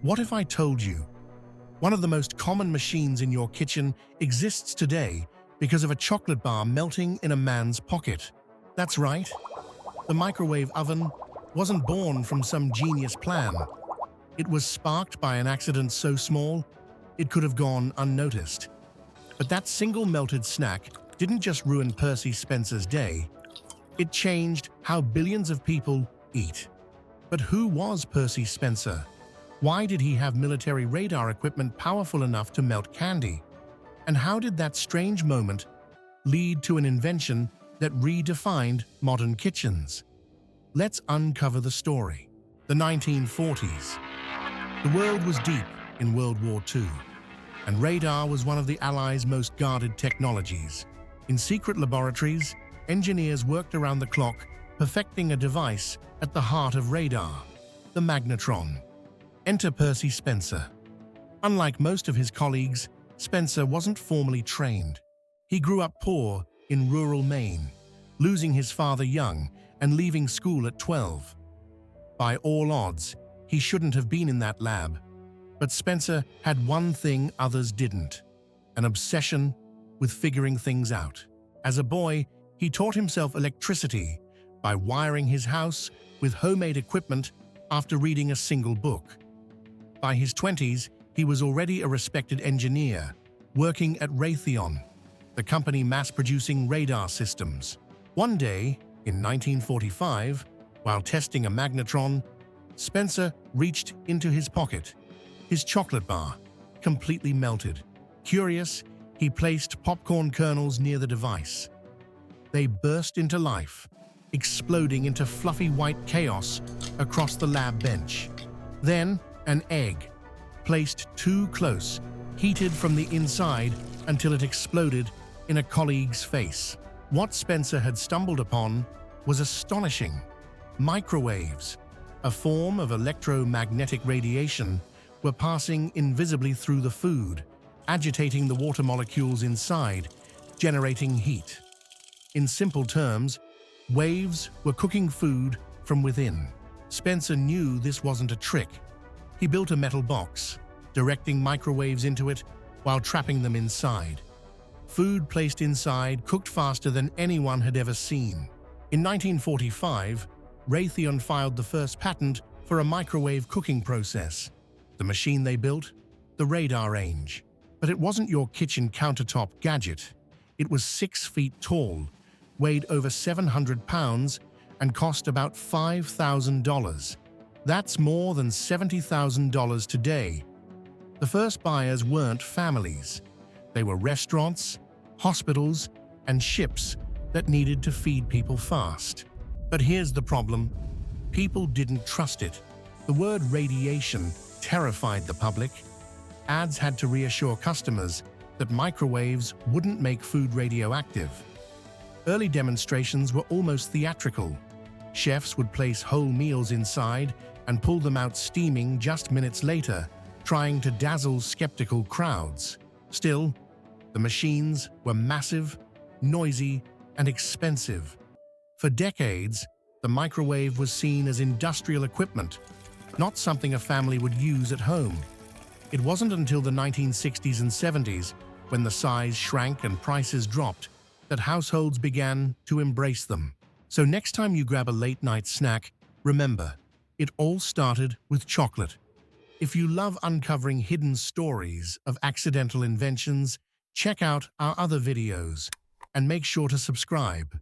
What if I told you one of the most common machines in your kitchen exists today because of a chocolate bar melting in a man's pocket? That's right. The microwave oven wasn't born from some genius plan. It was sparked by an accident so small, it could have gone unnoticed. But that single melted snack didn't just ruin Percy Spencer's day. It changed how billions of people eat. But who was Percy Spencer? Why did he have military radar equipment powerful enough to melt candy? And how did that strange moment lead to an invention that redefined modern kitchens? Let's uncover the story. The 1940s. The world was deep in World War II, and radar was one of the Allies' most guarded technologies. In secret laboratories, engineers worked around the clock, perfecting a device at the heart of radar, the magnetron. Enter Percy Spencer. Unlike most of his colleagues, Spencer wasn't formally trained. He grew up poor in rural Maine, losing his father young and leaving school at 12. By all odds, he shouldn't have been in that lab. But Spencer had one thing others didn't: an obsession with figuring things out. As a boy, he taught himself electricity by wiring his house with homemade equipment after reading a single book. By his 20s, he was already a respected engineer, working at Raytheon, the company mass-producing radar systems. One day, in 1945, while testing a magnetron, Spencer reached into his pocket. His chocolate bar, completely melted. Curious, he placed popcorn kernels near the device. They burst into life, exploding into fluffy white chaos across the lab bench. Then, an egg, placed too close, heated from the inside until it exploded in a colleague's face. What Spencer had stumbled upon was astonishing. Microwaves, a form of electromagnetic radiation, were passing invisibly through the food, agitating the water molecules inside, generating heat. In simple terms, waves were cooking food from within. Spencer knew this wasn't a trick. He built a metal box, directing microwaves into it while trapping them inside. Food placed inside cooked faster than anyone had ever seen. In 1945, Raytheon filed the first patent for a microwave cooking process. The machine they built? The radar range. But it wasn't your kitchen countertop gadget. It was 6 feet tall, weighed over 700 pounds, and cost about $5,000. That's more than $70,000 today. The first buyers weren't families. They were restaurants, hospitals, and ships that needed to feed people fast. But here's the problem. People didn't trust it. The word radiation terrified the public. Ads had to reassure customers that microwaves wouldn't make food radioactive. Early demonstrations were almost theatrical. Chefs would place whole meals inside and pull them out steaming just minutes later, trying to dazzle skeptical crowds. Still, the machines were massive, noisy, and expensive. For decades, the microwave was seen as industrial equipment, not something a family would use at home. It wasn't until the 1960s and 70s, when the size shrank and prices dropped, that households began to embrace them. So next time you grab a late-night snack, remember, it all started with chocolate. If you love uncovering hidden stories of accidental inventions, check out our other videos and make sure to subscribe.